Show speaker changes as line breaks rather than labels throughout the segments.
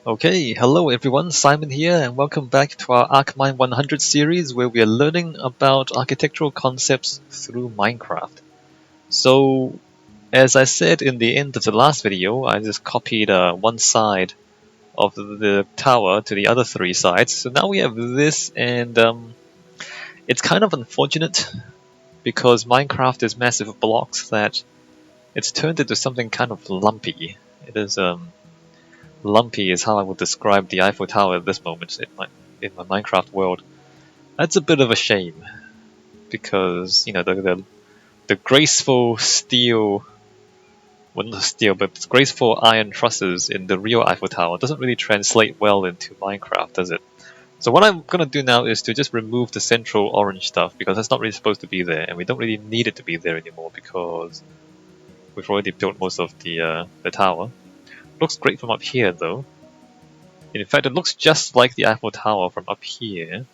Okay, hello everyone, Simon here, and welcome back to our ARCHMINE100 series where we are learning about architectural concepts through Minecraft. So, as I said in the end of the last video, I just copied one side of the tower to the other three sides. So now we have this, and it's kind of unfortunate because Minecraft is massive blocks that it's turned into something kind of lumpy. It is lumpy is how I would describe the Eiffel Tower at this moment in my Minecraft world. That's a bit of a shame because the graceful steel, well not steel, but graceful iron trusses in the real Eiffel Tower doesn't really translate well into Minecraft, does it? So what I'm gonna do now is to just remove the central orange stuff because that's not really supposed to be there, and we don't really need it to be there anymore because we've already built most of the tower. Looks great from up here though. In fact, it looks just like the Eiffel Tower from up here.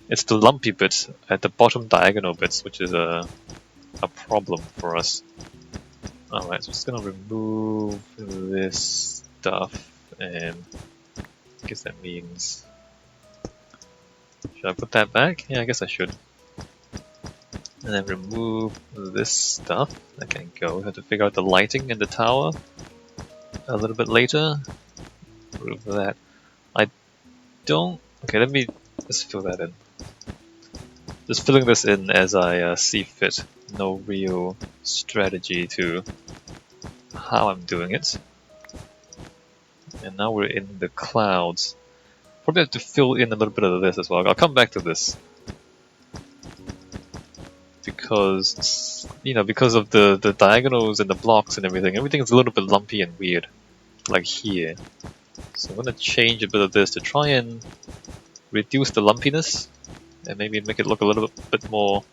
It's the lumpy bits at the bottom diagonal bits, which is a problem for us. Alright, so I'm just gonna remove this stuff, and I guess that means... Should I put that back? Yeah, I guess I should. And then remove this stuff. That can go. We have to figure out the lighting in the tower a little bit later. Remove that. I don't... Okay, let me just fill that in. Just filling this in as I see fit. No real strategy to how I'm doing it. And now we're in the clouds. Probably have to fill in a little bit of this as well. I'll come back to this. Because, because of the diagonals and the blocks and everything's a little bit lumpy and weird. Like here. So I'm going to change a bit of this to try and reduce the lumpiness. And maybe make it look a little bit more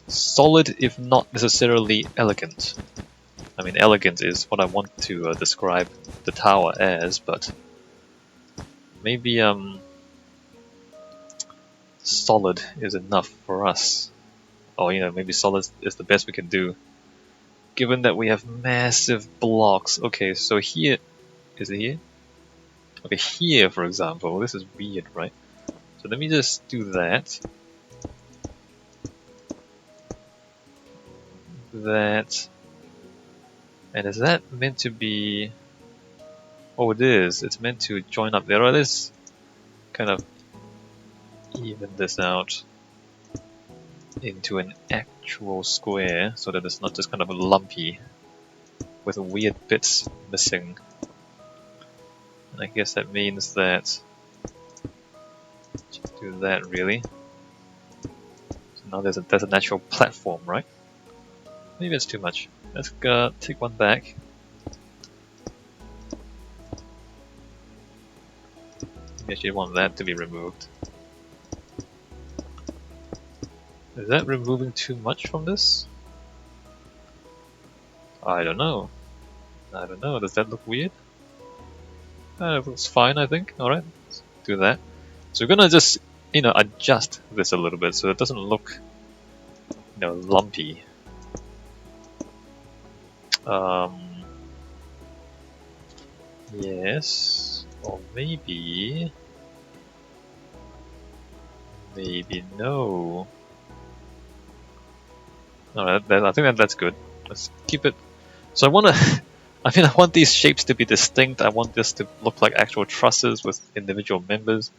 solid, if not necessarily elegant. I mean, elegant is what I want to describe the tower as, but maybe solid is enough for us. Or, maybe solid is the best we can do. Given that we have massive blocks. Okay, so here... Is it here? Okay, here, for example. This is weird, right? So let me just do that. That. And is that meant to be... Oh, it is. It's meant to join up there. Let's kind of even this out into an actual square so that it's not just kind of lumpy with weird bits missing. And I guess that means that... Just do that, really. So now there's a natural platform, right? Maybe it's too much. Let's take one back. Maybe I actually want that to be removed. Is that removing too much from this? I don't know. Does that look weird? It looks fine, I think. Alright, let's do that. So we're gonna just, adjust this a little bit so it doesn't look, lumpy. Yes, or maybe no. Alright, I think that's good. Let's keep it. So I want these shapes to be distinct. I want this to look like actual trusses with individual members.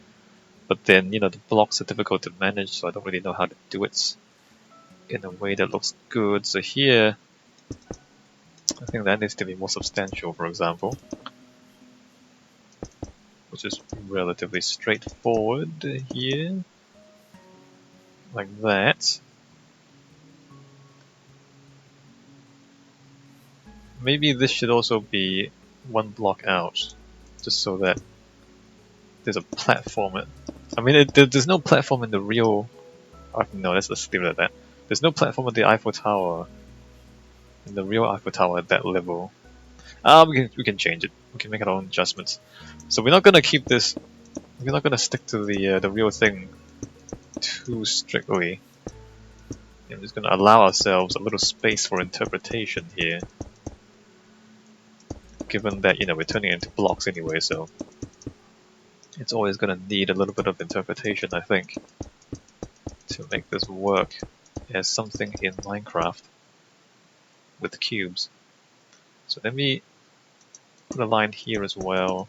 But then, the blocks are difficult to manage, so I don't really know how to do it in a way that looks good. So here, I think that needs to be more substantial, for example. Which is relatively straightforward here. Like that. Maybe this should also be one block out, just so that there's a platform. I mean, there's no platform in the real... no, let's leave it at that. There's no platform at the Eiffel Tower, in the real Eiffel Tower at that level. We can change it. We can make our own adjustments. So we're not gonna keep this... We're not gonna stick to the real thing too strictly. I'm just gonna allow ourselves a little space for interpretation here. given that, we're turning it into blocks anyway, so it's always going to need a little bit of interpretation, I think, to make this work as something in Minecraft with cubes. So let me put a line here as well.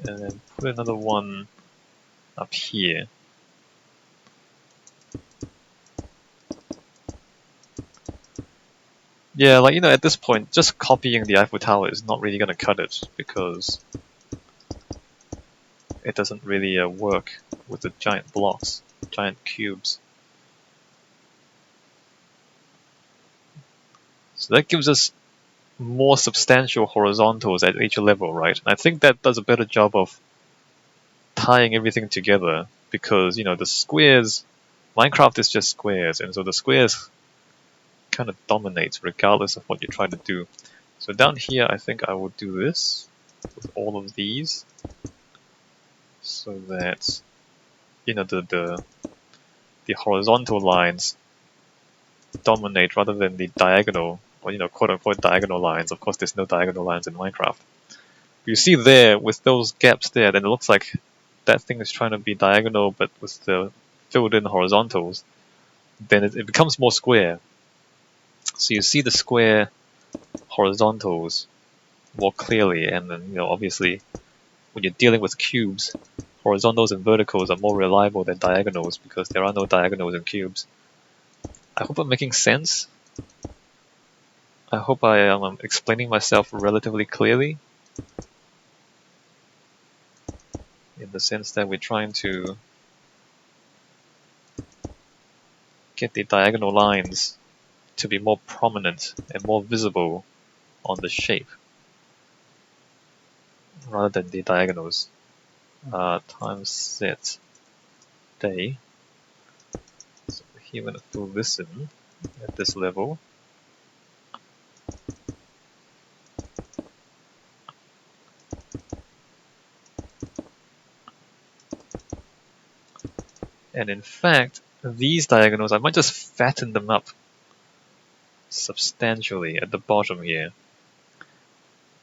And then put another one up here. Yeah, like, at this point, just copying the Eiffel Tower is not really going to cut it, because it doesn't really work with the giant blocks, giant cubes. So that gives us more substantial horizontals at each level, right? And I think that does a better job of tying everything together, because, the squares, Minecraft is just squares, and so the squares kind of dominates regardless of what you try to do. So down here, I think I will do this with all of these, so that, the horizontal lines dominate rather than the diagonal, or, quote-unquote diagonal lines. Of course, there's no diagonal lines in Minecraft. You see there, with those gaps there, then it looks like that thing is trying to be diagonal, but with the filled-in horizontals, then it becomes more square. So you see the square horizontals more clearly, and then, obviously, when you're dealing with cubes, horizontals and verticals are more reliable than diagonals, because there are no diagonals in cubes. I hope I'm making sense. I hope I am explaining myself relatively clearly, in the sense that we're trying to get the diagonal lines to be more prominent and more visible on the shape, rather than the diagonals. Time set day. So here I'm going to fill this in at this level. And in fact, these diagonals, I might just fatten them up substantially at the bottom here.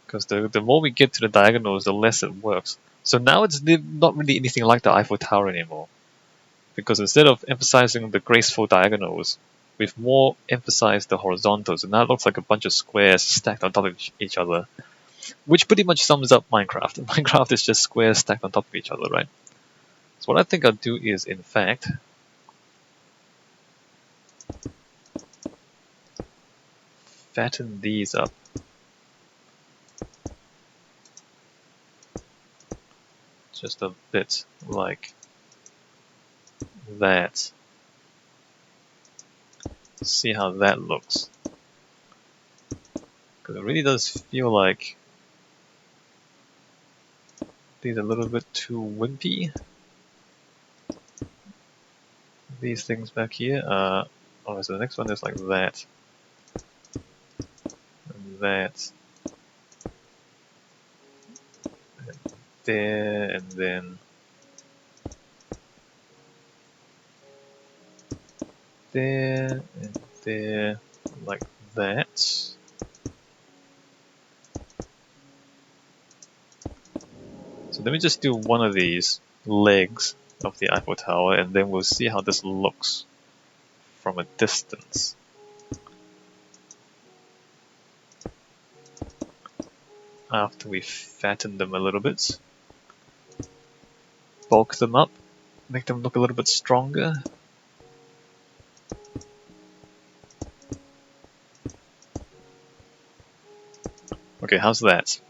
Because the more we get to the diagonals, the less it works. So now it's not really anything like the Eiffel Tower anymore. Because instead of emphasizing the graceful diagonals, we've more emphasized the horizontals. And now it looks like a bunch of squares stacked on top of each other. Which pretty much sums up Minecraft. Minecraft is just squares stacked on top of each other, right? So what I think I'll do is, in fact, fatten these up. Just a bit like that. See how that looks. Because it really does feel like these are a little bit too wimpy. These things back here. Alright, so the next one is like that. And that. And there, and then there, and there, like that. So let me just do one of these legs of the Eiffel Tower, and then we'll see how this looks from a distance. After we fatten them a little bit, bulk them up, make them look a little bit stronger. Okay, how's that?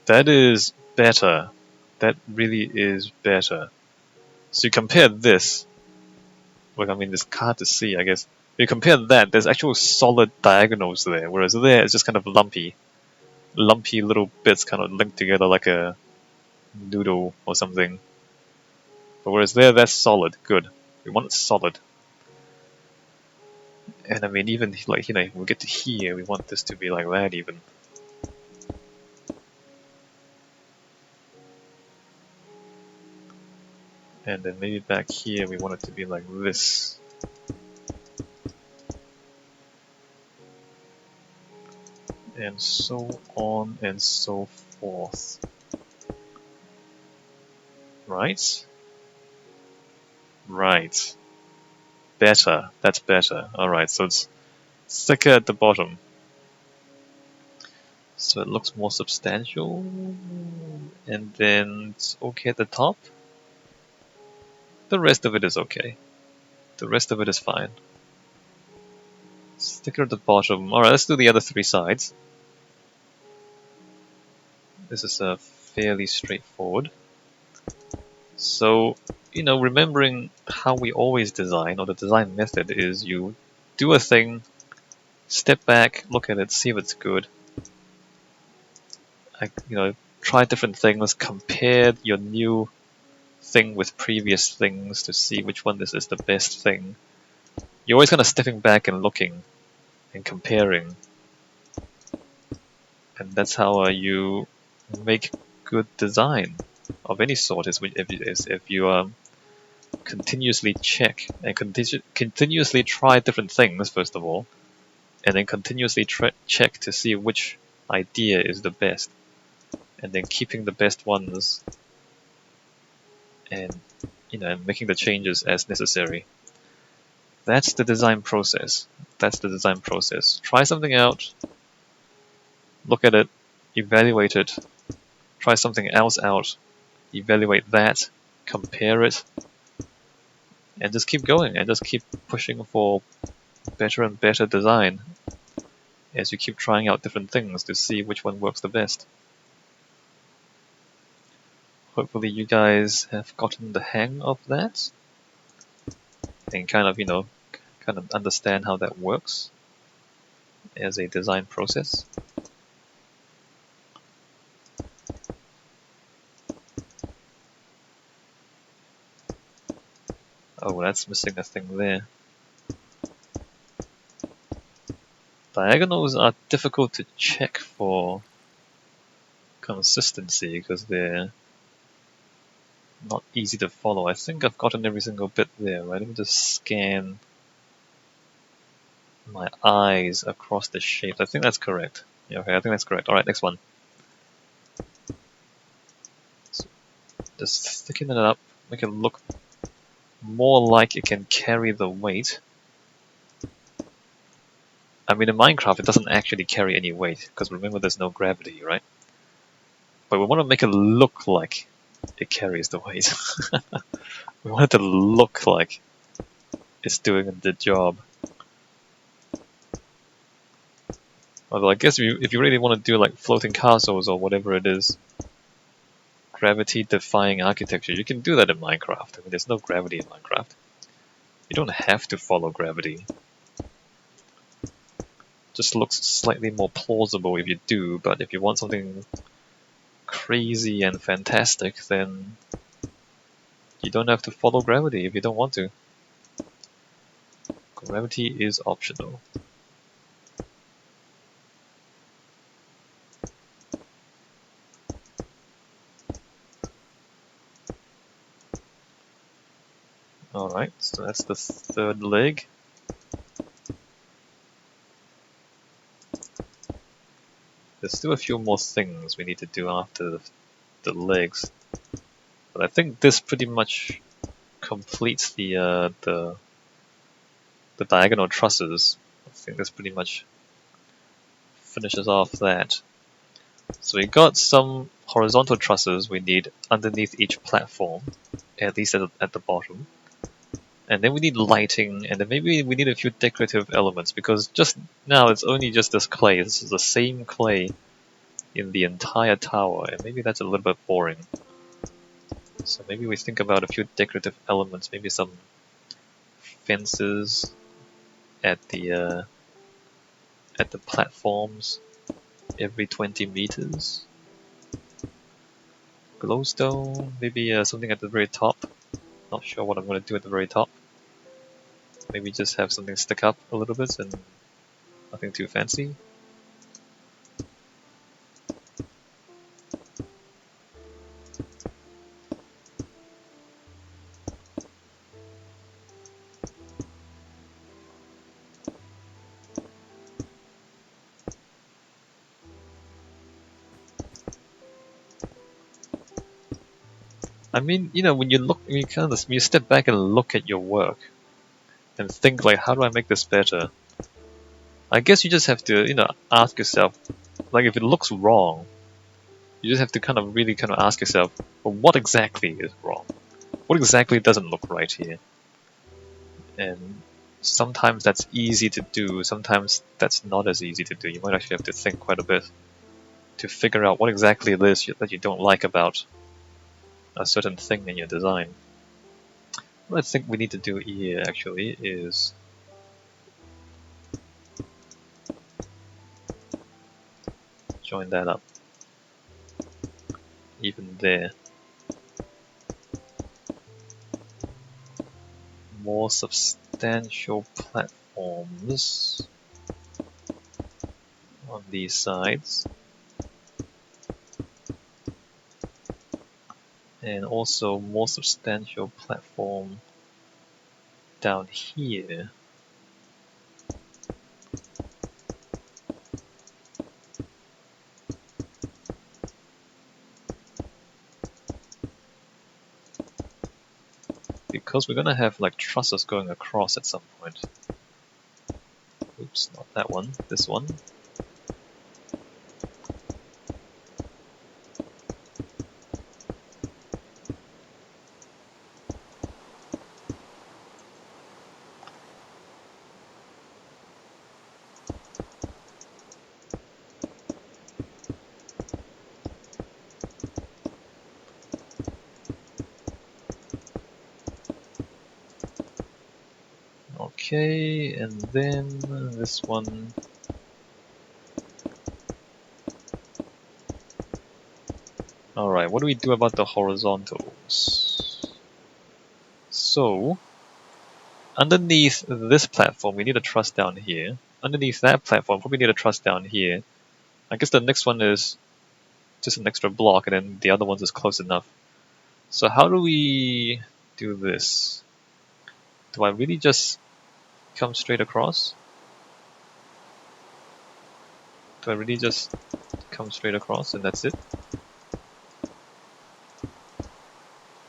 That is better. That really is better. So you compare this, well, I mean, it's hard to see, I guess. If you compare that, there's actual solid diagonals there, whereas there it's just kind of lumpy little bits kind of linked together like a noodle or something. But whereas there, that's solid. Good. We want it solid. And I mean, even like, when we get to here, we want this to be like that even. And then maybe back here we want it to be like this. And so on and so forth. Right? Right. Better. That's better. Alright, so it's thicker at the bottom. So it looks more substantial. And then it's okay at the top. The rest of it is okay. The rest of it is fine. It's thicker at the bottom. Alright, let's do the other three sides. This is fairly straightforward. So, remembering how we always design, or the design method, is you do a thing, step back, look at it, see if it's good. Try different things, compare your new thing with previous things to see which one this is the best thing. You're always kind of stepping back and looking and comparing. And that's how you make good design of any sort, is if you continuously check and continuously try different things, first of all, and then continuously check to see which idea is the best, and then keeping the best ones, and and making the changes as necessary. That's the design process. Try something out, look at it, evaluate it, try something else out, evaluate that, compare it, and just keep going, and just keep pushing for better and better design as you keep trying out different things to see which one works the best. Hopefully you guys have gotten the hang of that and kind of understand how that works as a design process. Oh, that's missing a thing there. Diagonals are difficult to check for consistency because they're not easy to follow. I think I've gotten every single bit there, right? Let me just scan my eyes across the shapes. I think that's correct. Yeah, okay, I think that's correct. Alright, next one. So just thicken it up, make it look more like it can carry the weight. I mean, in Minecraft, it doesn't actually carry any weight, because remember, there's no gravity, right? But we want to make it look like it carries the weight. We want it to look like it's doing the job. Although I guess if you really want to do like floating castles or whatever it is, gravity-defying architecture, you can do that in Minecraft. I mean, there's no gravity in Minecraft. You don't have to follow gravity. Just looks slightly more plausible if you do, but if you want something crazy and fantastic, then you don't have to follow gravity if you don't want to. Gravity is optional. Alright, so that's the third leg. There's still a few more things we need to do after the legs. But I think this pretty much completes the diagonal trusses. I think this pretty much finishes off that. So we got some horizontal trusses we need underneath each platform, at least at the bottom. And then we need lighting, and then maybe we need a few decorative elements, because just now it's only just this clay. This is the same clay in the entire tower, and maybe that's a little bit boring. So maybe we think about a few decorative elements, maybe some fences at the platforms every 20 meters. Glowstone, maybe something at the very top. Not sure what I'm going to do at the very top. Maybe just have something stick up a little bit and nothing too fancy. I mean, you know, when you step back and look at your work and think like, how do I make this better? I guess you just have to, you know, ask yourself, like if it looks wrong, you just have to kind of really kind of ask yourself, well, what exactly is wrong? What exactly doesn't look right here? And sometimes that's easy to do, sometimes that's not as easy to do. You might actually have to think quite a bit to figure out what exactly it is that you don't like about a certain thing in your design. What I think we need to do here actually is join that up, even there. More substantial platforms on these sides. And also more substantial platform down here. Because we're gonna have like trusses going across at some point. Oops, not that one, this one. Okay, and then this one. Alright, what do we do about the horizontals? So, underneath this platform, we need a truss down here. Underneath that platform, probably need a truss down here. I guess the next one is just an extra block, and then the other ones is close enough. So how do we do this? Do I really just come straight across? Do I really just come straight across and that's it?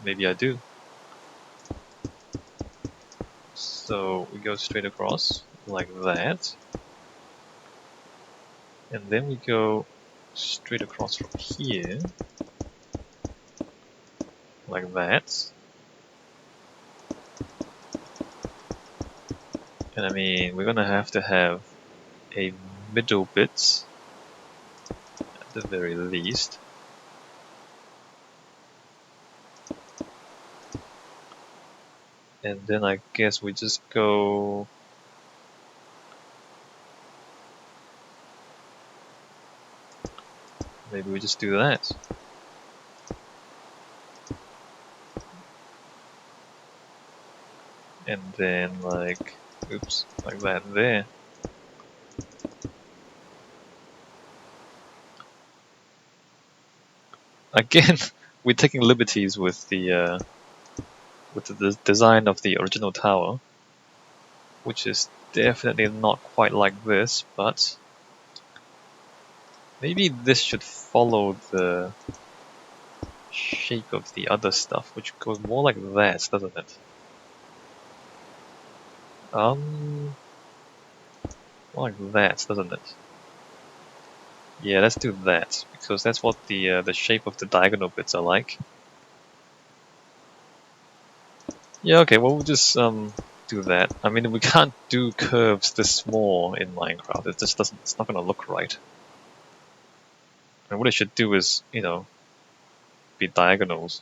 Maybe I do. So we go straight across like that. And then we go straight across from here like that. And I mean, we're gonna have to have a middle bit at the very least. And then I guess we just go maybe we just do that. And then like, oops, like that there. Again, we're taking liberties with the design of the original tower, which is definitely not quite like this, but maybe this should follow the shape of the other stuff, which goes more like that, doesn't it? More like that, doesn't it? Yeah, let's do that, because that's what the shape of the diagonal bits are like. Yeah, okay, well we'll just do that. I mean, we can't do curves this small in Minecraft. It just doesn't. It's not gonna look right. And what it should do is, you know, be diagonals.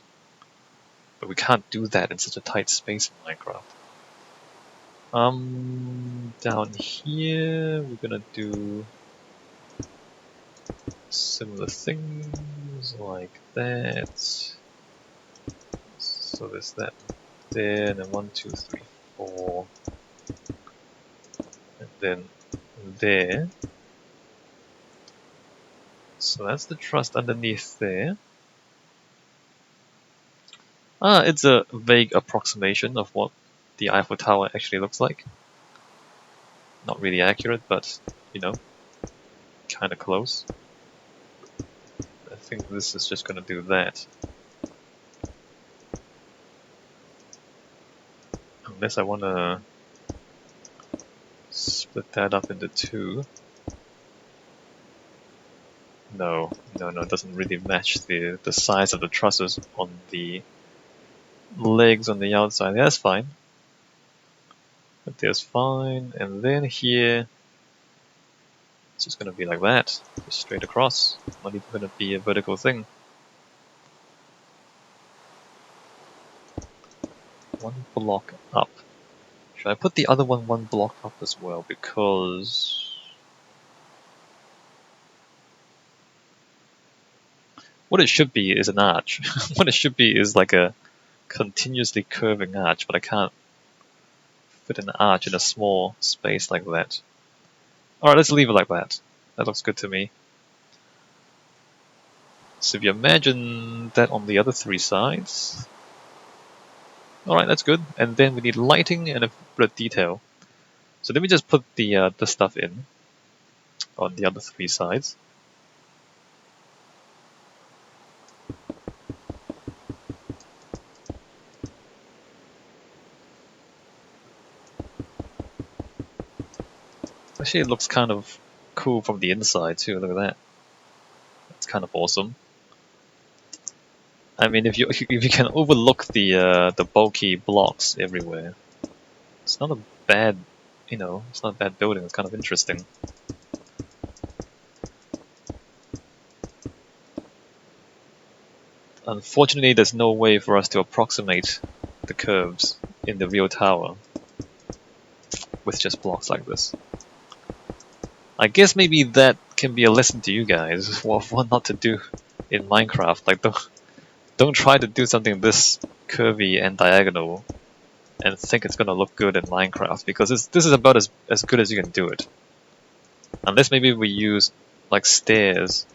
But we can't do that in such a tight space in Minecraft. Down here we're gonna do similar things like that. So there's that there, and then 1, 2, 3, 4, and then there. So that's the truss underneath there. It's a vague approximation of what the Eiffel Tower actually looks like. Not really accurate, but, you know, kind of close. I think this is just going to do that. Unless I want to split that up into two. No, it doesn't really match the size of the trusses on the legs on the outside. That's fine. But there's fine. And then here, it's just going to be like that. Just straight across. Not even going to be a vertical thing. One block up. Should I put the other one block up as well? Because what it should be is an arch. What it should be is like a continuously curving arch, but I can't fit an arch in a small space like that. Alright, let's leave it like that. That looks good to me. So if you imagine that on the other three sides. Alright, that's good. And then we need lighting and a bit of detail. So let me just put the stuff in on the other three sides. Actually, it looks kind of cool from the inside too. Look at that. That's kind of awesome. I mean, if you can overlook the bulky blocks everywhere, it's not a bad, it's not a bad building. It's kind of interesting. Unfortunately, there's no way for us to approximate the curves in the real tower with just blocks like this. I guess maybe that can be a lesson to you guys what not to do in Minecraft. Like, don't try to do something this curvy and diagonal and think it's gonna look good in Minecraft, because this is about as good as you can do it. Unless maybe we use like stairs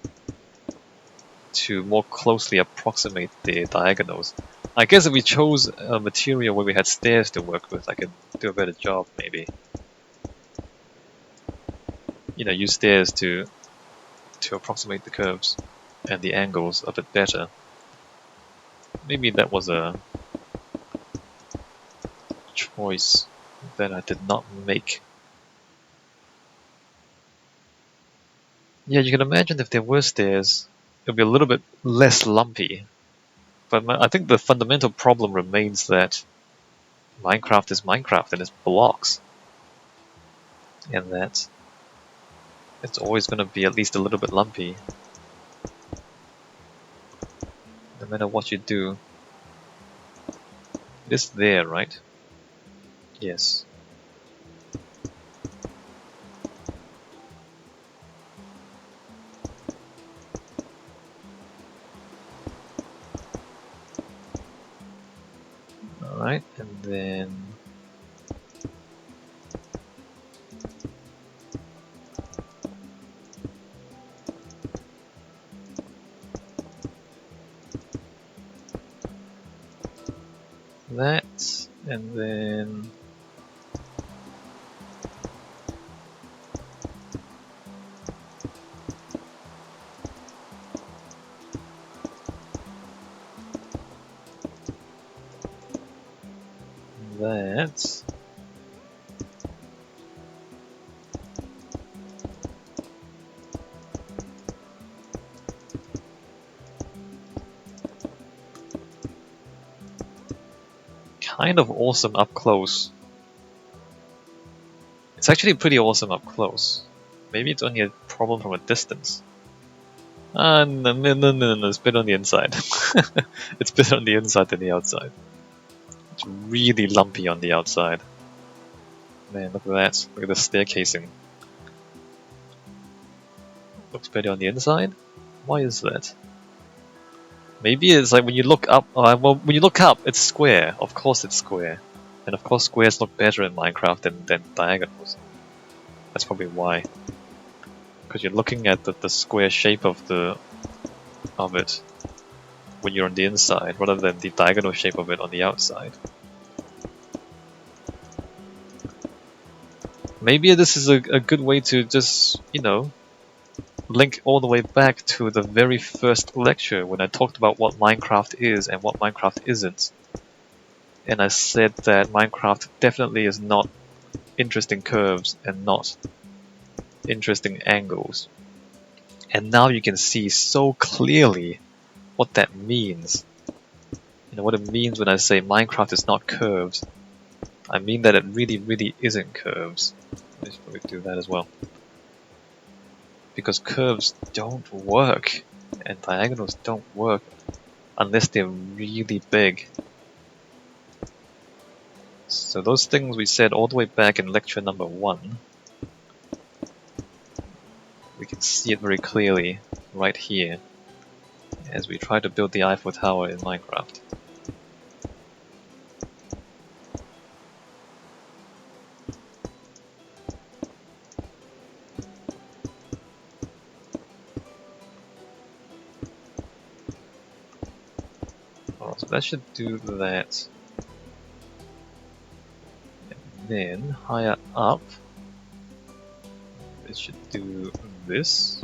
to more closely approximate the diagonals. I guess if we chose a material where we had stairs to work with, I could do a better job maybe. Use stairs to approximate the curves and the angles a bit better. Maybe that was a choice that I did not make. Yeah, you can imagine if there were stairs, it would be a little bit less lumpy. But I think the fundamental problem remains that Minecraft is Minecraft and it's blocks. And that it's always going to be at least a little bit lumpy. No matter what you do. It's there, right? Yes. Alright, and then that, and then that. Kind of awesome up close. It's actually pretty awesome up close. Maybe it's only a problem from a distance. No, it's better on the inside. It's better on the inside than the outside. It's really lumpy on the outside. Man, look at that. Look at the staircasing. Looks better on the inside? Why is that? Maybe it's like when you look up, well, when you look up, it's square. Of course it's square. And of course squares look better in Minecraft than diagonals. That's probably why. Because you're looking at the square shape of it when you're on the inside, rather than the diagonal shape of it on the outside. Maybe this is a good way to just, link all the way back to the very first lecture when I talked about what Minecraft is and what Minecraft isn't. and I said that Minecraft definitely is not interesting curves and not interesting angles. And now you can see so clearly what that means. You know what it means when I say Minecraft is not curves. I mean that it really, really isn't curves. Let's probably do that as well. Because curves don't work, and diagonals don't work unless they're really big. So those things we said all the way back in lecture number 1, we can see it very clearly right here as we try to build the Eiffel Tower in Minecraft. Oh, so that should do that. And then higher up, it should do this.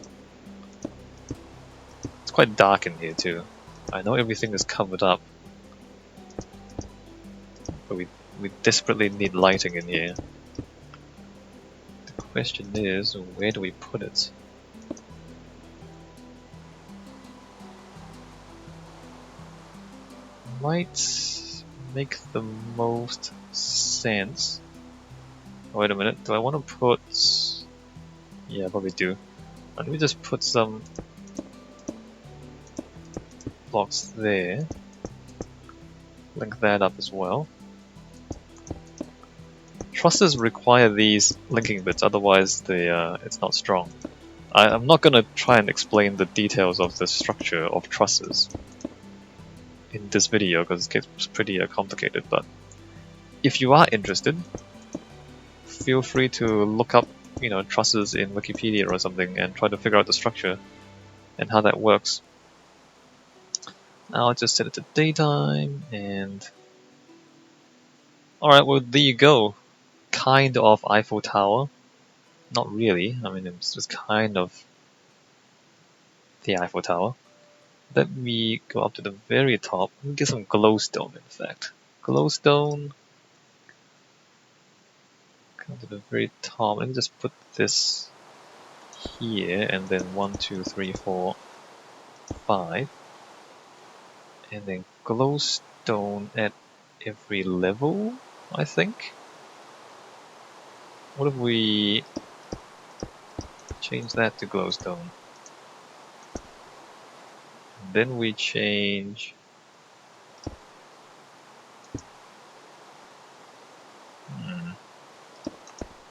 It's quite dark in here too. I know everything is covered up, but we desperately need lighting in here. The question is, where do we put it? Might make the most sense. Oh, wait a minute, do I want to put... Yeah, I probably do. Let me just put some blocks there. Link that up as well. Trusses require these linking bits, otherwise it's not strong. I'm not going to try and explain the details of the structure of trusses in this video because it gets pretty complicated, but if you are interested, feel free to look up, you know, trusses in Wikipedia or something and try to figure out the structure and how that works. Now I'll just set it to daytime and... Alright, well there you go. Kind of Eiffel Tower. Not really, I mean it's just kind of the Eiffel Tower. Let me go up to the very top. Let me get some glowstone in fact. Glowstone. Come to the very top. Let me just put this here and then 1, 2, 3, 4, 5. And then glowstone at every level, I think. What if we change that to glowstone? And then we change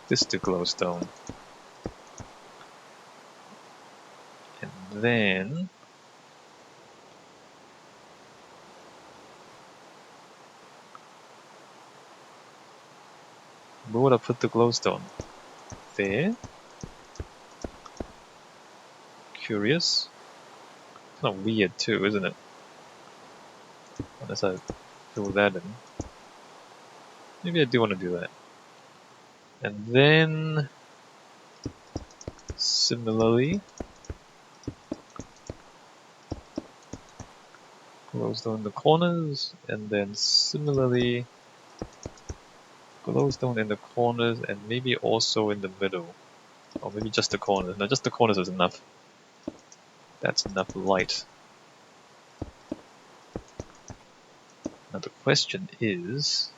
this to glowstone. And then where would I put the glowstone? There? Curious. Kind of weird too, isn't it? Unless I fill that in. Maybe I do want to do that. And then similarly, glowstone in the corners, and then similarly glowstone in the corners and maybe also in the middle. Or maybe just the corners. No, just the corners is enough. That's enough light. Now the question is,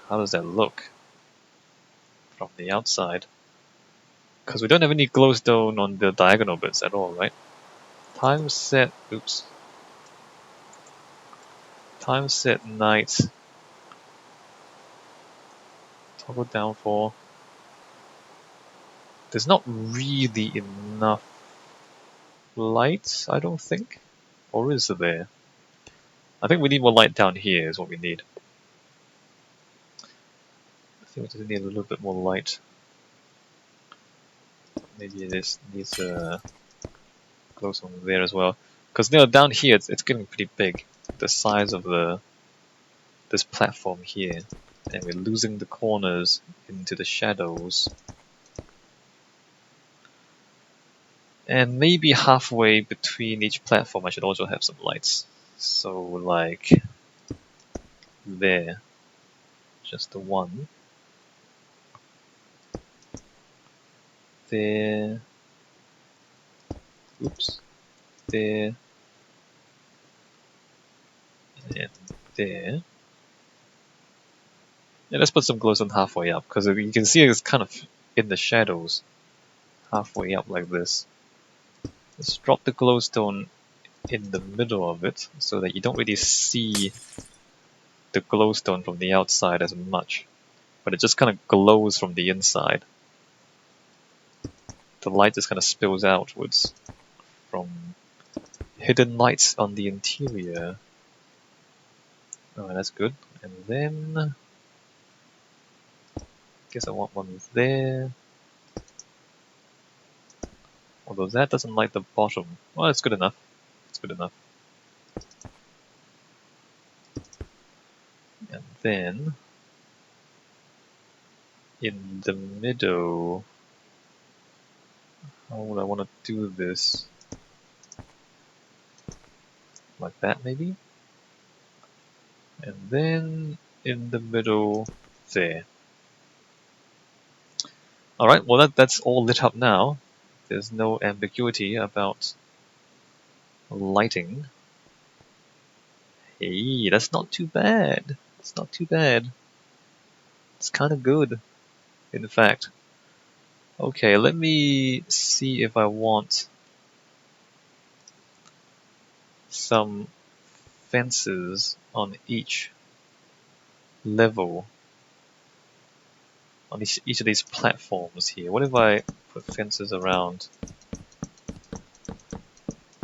how does that look from the outside? Because we don't have any glowstone on the diagonal bits at all, right? Time set, oops. Time set night. Toggle down for. There's not really enough light, I don't think. Or is there? I think we need more light down here is what we need. I think we just need a little bit more light. Maybe this needs glowstone there as well. Because you know, down here it's getting pretty big. The size of this platform here. And we're losing the corners into the shadows. And maybe halfway between each platform I should also have some lights. So like there. Just the one. There. Oops. There. And there. Yeah, let's put some glowstone halfway up, because you can see it's kind of in the shadows. Halfway up like this. Let's drop the glowstone in the middle of it, so that you don't really see the glowstone from the outside as much. But it just kind of glows from the inside. The light just kind of spills outwards from hidden lights on the interior. Oh, that's good. And then... guess I want one there. Although that doesn't light the bottom. Well, it's good enough. It's good enough. And then... in the middle... how would I want to do this? Like that, maybe? And then in the middle there. Alright, well that's all lit up now. There's no ambiguity about lighting. Hey, that's not too bad. It's not too bad. It's kind of good, in fact. Okay, let me see if I want some fences on each level. On each of these platforms here. What if I put fences around?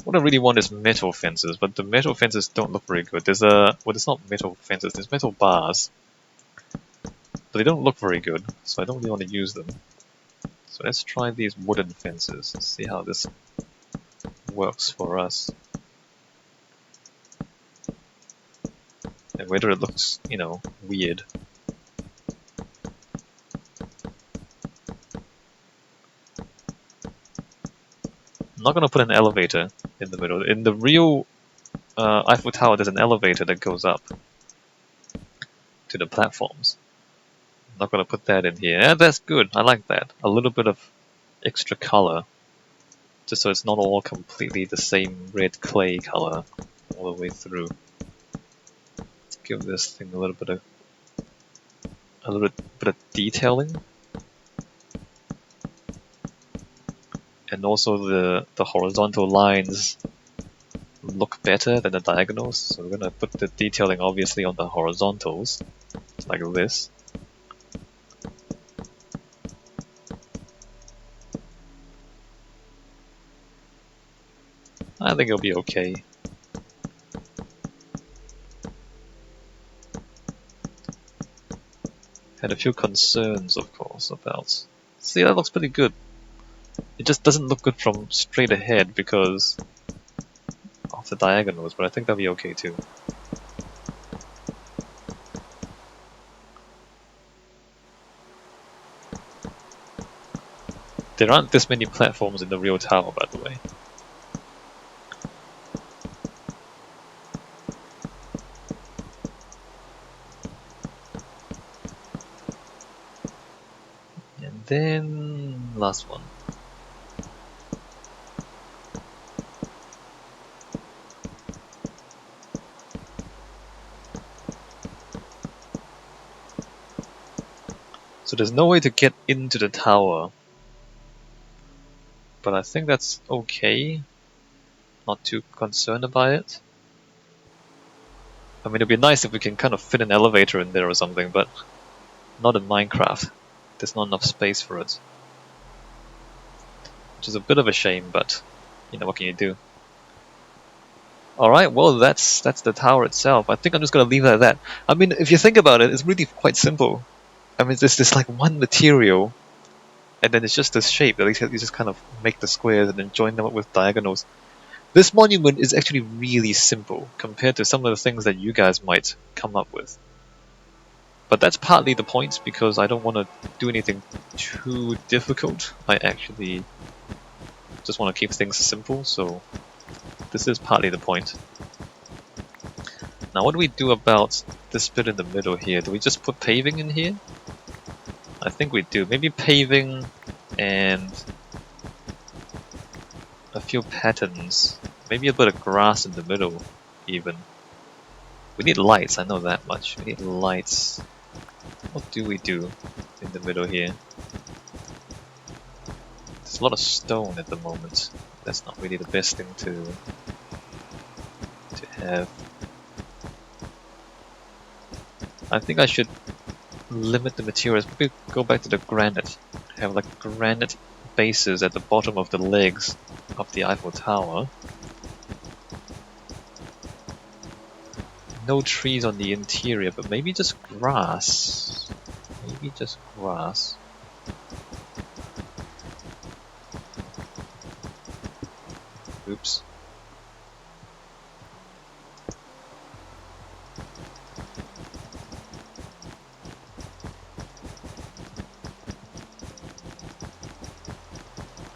What I really want is metal fences, but the metal fences don't look very good. There's well, it's not metal fences, there's metal bars. But they don't look very good, so I don't really want to use them. So let's try these wooden fences, see how this works for us. And whether it looks, you know, weird. I'm not going to put an elevator in the middle. In the real Eiffel Tower, there's an elevator that goes up to the platforms. I'm not going to put that in here. Yeah, that's good. I like that. A little bit of extra color. Just so it's not all completely the same red clay color all the way through. Give this thing a little bit of detailing. And also the horizontal lines look better than the diagonals, so we're gonna put the detailing obviously on the horizontals, like this. I think it'll be okay. Had a few concerns, of course, about... See, that looks pretty good. It just doesn't look good from straight ahead because of the diagonals, but I think that'll be okay too. There aren't this many platforms in the real tower, by the way. And then... last one. So there's no way to get into the tower. But I think that's okay. Not too concerned about it. I mean, it'd be nice if we can kind of fit an elevator in there or something, but not in Minecraft. There's not enough space for it. Which is a bit of a shame, but, you know, what can you do? Alright, well that's the tower itself. I think I'm just gonna leave it at that. I mean, if you think about it, it's really quite simple. I mean, there's this like one material, and then it's just this shape that you just kind of make the squares and then join them up with diagonals. This monument is actually really simple compared to some of the things that you guys might come up with. But that's partly the point, because I don't want to do anything too difficult. I actually just want to keep things simple, so this is partly the point. Now what do we do about this bit in the middle here? Do we just put paving in here? I think we do. Maybe paving and a few patterns. Maybe a bit of grass in the middle, even. We need lights, I know that much. We need lights. What do we do in the middle here? There's a lot of stone at the moment. That's not really the best thing to have. I think I should limit the materials. Maybe go back to the granite. Have like granite bases at the bottom of the legs of the Eiffel Tower. No trees on the interior, but maybe just grass. Maybe just grass. Oops.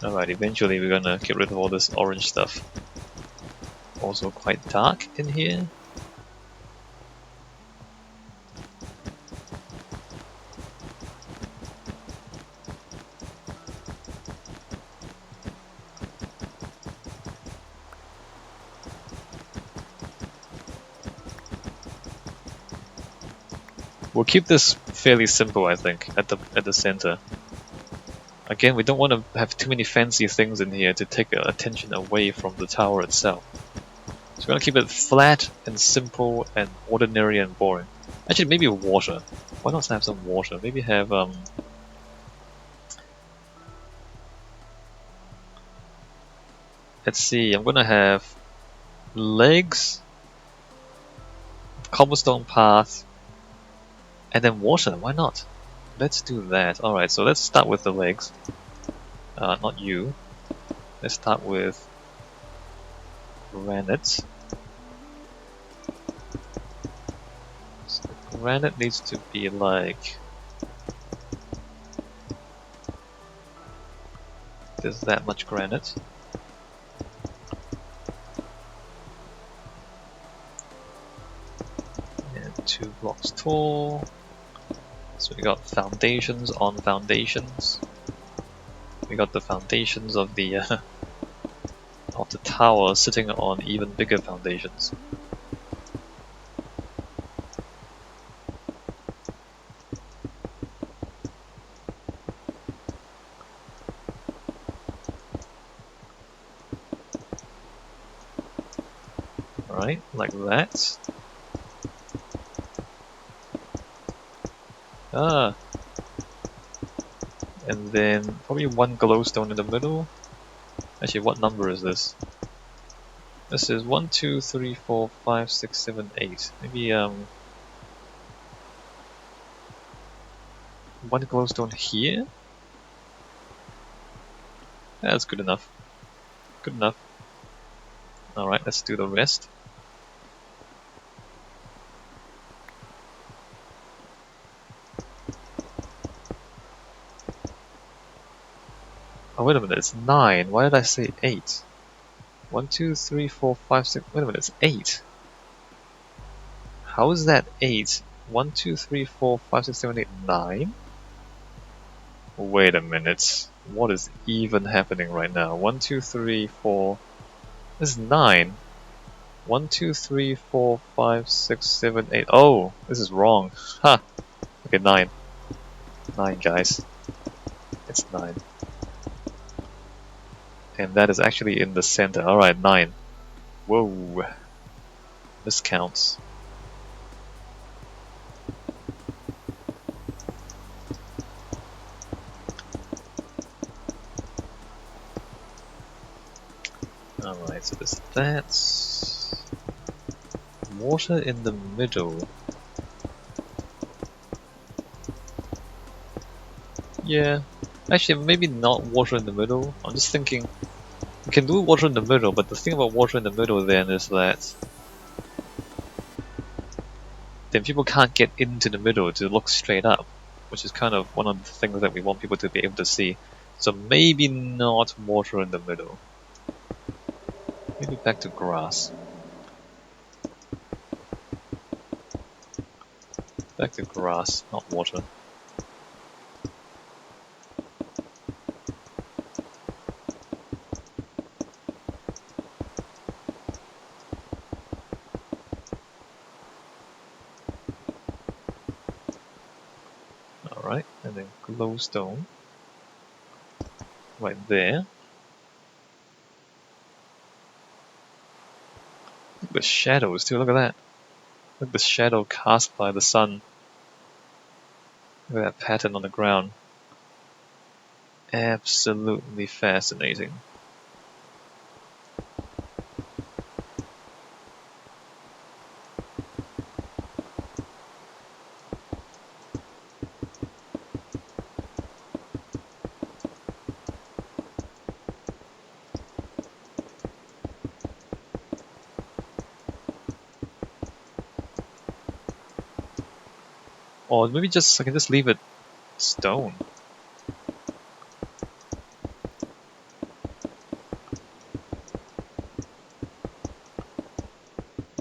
Alright, eventually we're gonna get rid of all this orange stuff. Also quite dark in here. We'll keep this fairly simple, I think, at the center. Again, we don't want to have too many fancy things in here to take attention away from the tower itself. So we're gonna keep it flat and simple and ordinary and boring. Actually, maybe water. Why not have some water? Maybe have let's see. I'm gonna have legs, cobblestone path, and then water. Why not? Let's do that. Alright, so let's start with the legs. Not you. Let's start with granite. So granite needs to be like... There's that much granite. And 2 blocks tall. So we got foundations on foundations. We got the foundations of the tower sitting on even bigger foundations. Alright, like that. And then probably 1 glowstone in the middle. Actually, what number is this? This is 1, 2, 3, 4, 5, 6, 7, 8. Maybe 1 glowstone here? That's good enough. Good enough. Alright, let's do the rest. Oh, wait a minute, it's 9. Why did I say 8? 1, 2, 3, 4, 5, 6. Wait a minute, it's 8. How is that 8? 1, 2, 3, 4, 5, 6, 7, 8, 9? Wait a minute. What is even happening right now? 1, 2, 3, 4. This is 9. 1, 2, 3, 4, 5, 6, 7, 8. Oh, this is wrong. Ha! Okay, 9. 9, guys. It's 9. And that is actually in the center. Alright, 9. Whoa. Miscounts. Alright, so there's that. Water in the middle. Yeah. Actually, maybe not water in the middle. I'm just thinking, we can do water in the middle, but the thing about water in the middle then is that then people can't get into the middle to look straight up, which is kind of one of the things that we want people to be able to see. So maybe not water in the middle. Maybe back to grass. back to grass, not water. Alright, and then glowstone right there. Look at the shadows too, look at that. Look at the shadow cast by the sun. Look at that pattern on the ground. Absolutely fascinating. Or maybe I can just leave it stone.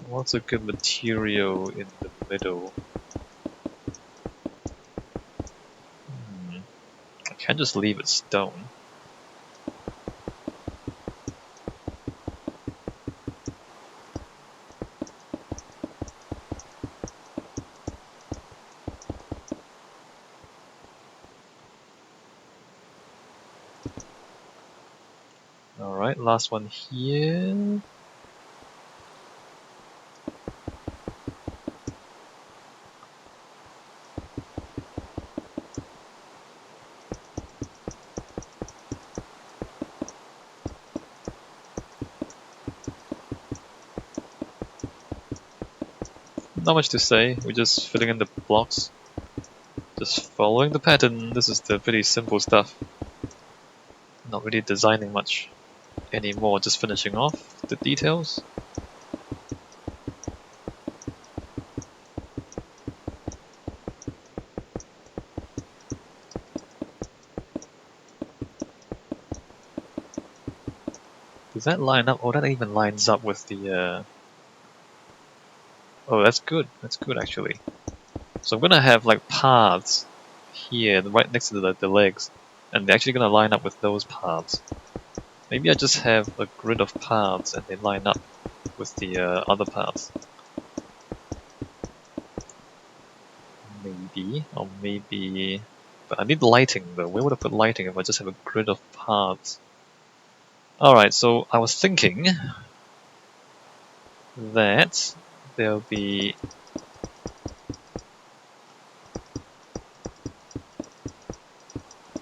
What's a good material in the middle? I can't just leave it stone. Alright, last one here. Not much to say, we're just filling in the blocks. Just following the pattern. This is the pretty simple stuff. Not really designing much anymore, just finishing off the details. Does that line up? Oh, that even lines up with the... Oh, that's good. That's good, actually. So I'm gonna have like paths here, right next to the legs, and they're actually gonna line up with those paths. Maybe I just have a grid of paths and they line up with the other paths. Maybe, or maybe... But I need lighting though. Where would I put lighting if I just have a grid of paths? Alright, so I was thinking that there'll be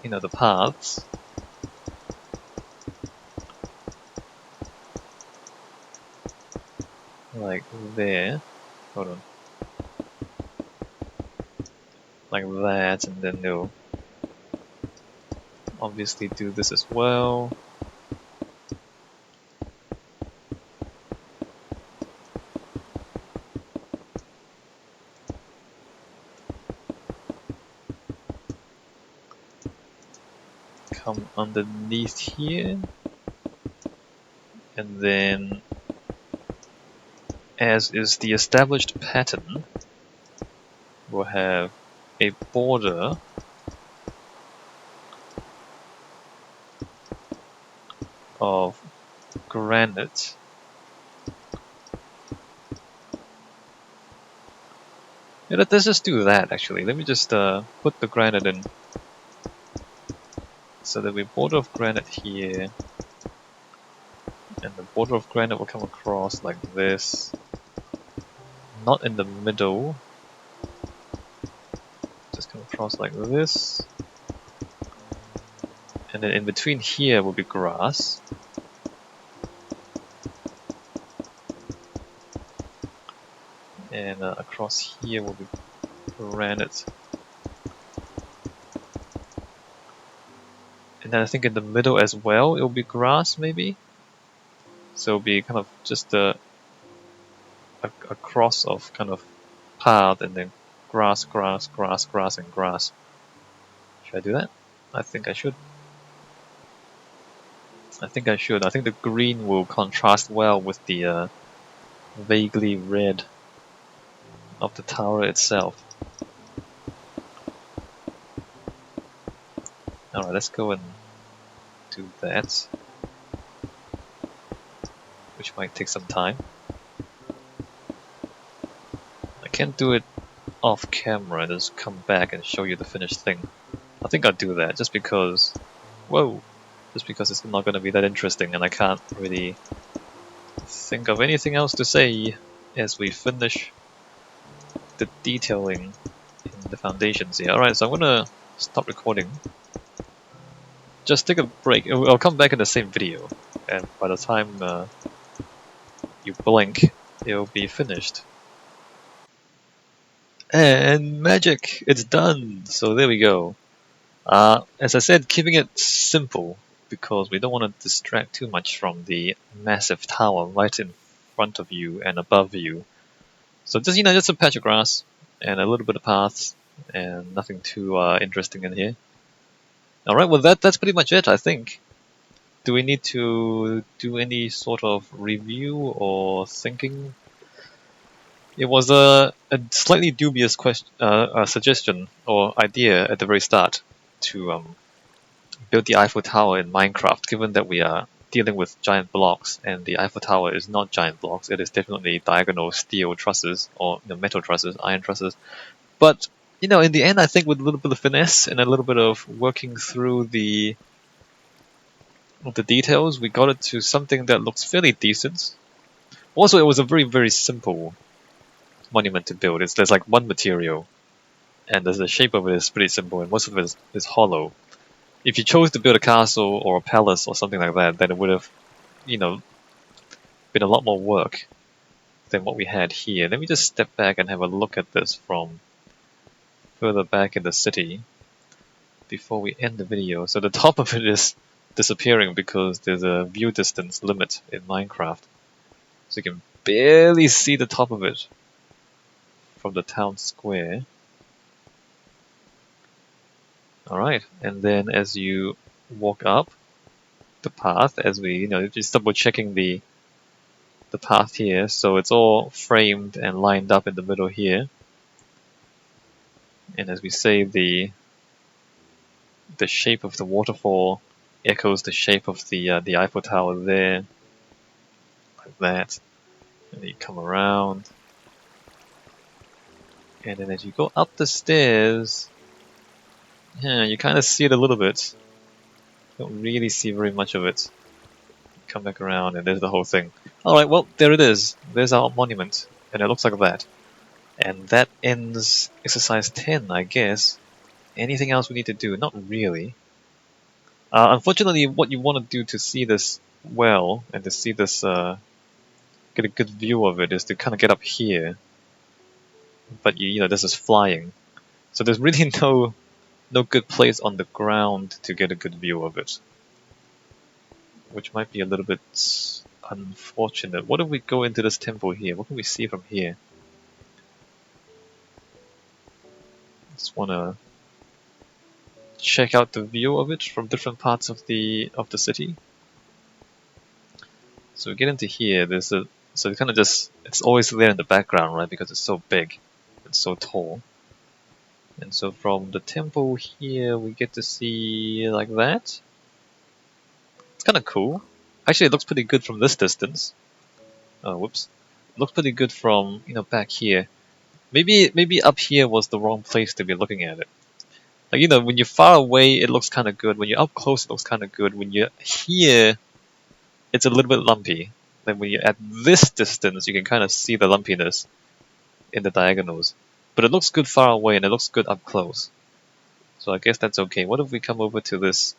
the paths like there. Hold on. Like that, and then they'll obviously do this as well. Come underneath here, and then, as is the established pattern, we'll have a border of granite let's just do that actually. Let me just put the granite in. So there'll be a border of granite here, and the border of granite will come across like this. Not in the middle. Just come across like this. And then in between here will be grass. And across here will be granite. And then I think in the middle as well, it will be grass maybe? So it'll be kind of just a cross of kind of path and then grass, grass, grass, grass, and grass. Should I do that? I think I should. I think the green will contrast well with the vaguely red of the tower itself. Alright, let's go and do that, which might take some time. I can't do it off camera and just come back and show you the finished thing. I think I'll do that just because, whoa, just because it's not going to be that interesting and I can't really think of anything else to say as we finish the detailing in the foundations here. Alright, so I'm going to stop recording. Just take a break. I'll come back in the same video, and by the time you blink, it'll be finished. And magic! It's done! So there we go. As I said, keeping it simple, because we don't want to distract too much from the massive tower right in front of you and above you. So just, just a patch of grass, and a little bit of paths, and nothing too interesting in here. Alright, well that's pretty much it, I think. Do we need to do any sort of review or thinking? It was a slightly dubious suggestion or idea at the very start to build the Eiffel Tower in Minecraft, given that we are dealing with giant blocks, and the Eiffel Tower is not giant blocks, it is definitely diagonal steel trusses, or metal trusses, iron trusses. But, in the end, I think with a little bit of finesse and a little bit of working through the details, we got it to something that looks fairly decent. Also, it was a very, very simple monument to build. There's like one material, and the shape of it is pretty simple, and most of it is hollow. If you chose to build a castle or a palace or something like that, then it would have, been a lot more work than what we had here. Let me just step back and have a look at this from further back in the city before we end the video. So the top of it is disappearing because there's a view distance limit in Minecraft. So you can barely see the top of it from the town square. Alright, and then as you walk up the path, as we, just double checking the path here, so it's all framed and lined up in the middle here. And as we say, the shape of the waterfall echoes the shape of the Eiffel Tower there, like that. And then you come around, and then as you go up the stairs, yeah, you kind of see it a little bit. Don't really see very much of it. Come back around, and there's the whole thing. Alright, well, there it is. There's our monument, and it looks like that. And that ends exercise 10, I guess. Anything else we need to do? Not really. Unfortunately, what you want to do to see this well, and to see this, get a good view of it, is to kind of get up here. But this is flying. So there's really no good place on the ground to get a good view of it. Which might be a little bit unfortunate. What if we go into this temple here? What can we see from here? Just wanna check out the view of it from different parts of the city. So we get into here. So it kind of it's always there in the background, right? Because it's so big, it's so tall. And so from the temple here, we get to see like that. It's kind of cool. Actually, it looks pretty good from this distance. Oh, whoops. It looks pretty good from, back here. Maybe up here was the wrong place to be looking at it. Like, when you're far away, it looks kind of good. When you're up close, it looks kind of good. When you're here, it's a little bit lumpy. Like, when you're at this distance, you can kind of see the lumpiness in the diagonals. But it looks good far away, and it looks good up close. So I guess that's okay. What if we come over to this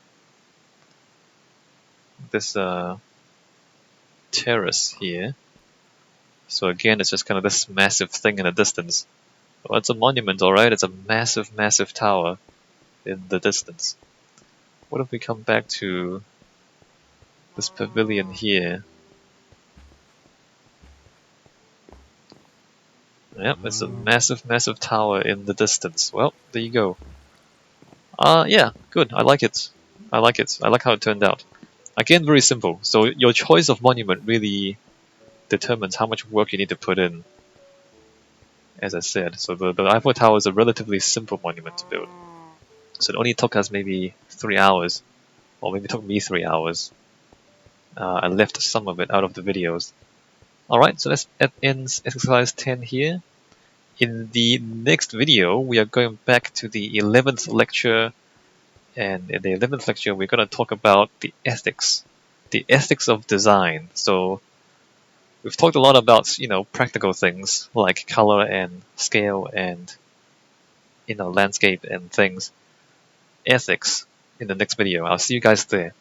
terrace here? So again, it's just kind of this massive thing in the distance. Well, it's a monument, alright? It's a massive, massive tower in the distance. What if we come back to this pavilion here? Yep, it's a massive, massive tower in the distance. Well, there you go. Yeah, good. I like it. I like it. I like how it turned out. Again, very simple. So your choice of monument really determines how much work you need to put in. As I said, so the Eiffel Tower is a relatively simple monument to build. So it only took us maybe 3 hours, or maybe it took me 3 hours. I left some of it out of the videos. Alright, so let's end exercise 10 here. In the next video, we are going back to the 11th lecture, and in the 11th lecture, we're going to talk about the ethics of design. So we've talked a lot about, practical things like color and scale and, landscape and things. Ethics in the next video. I'll see you guys there.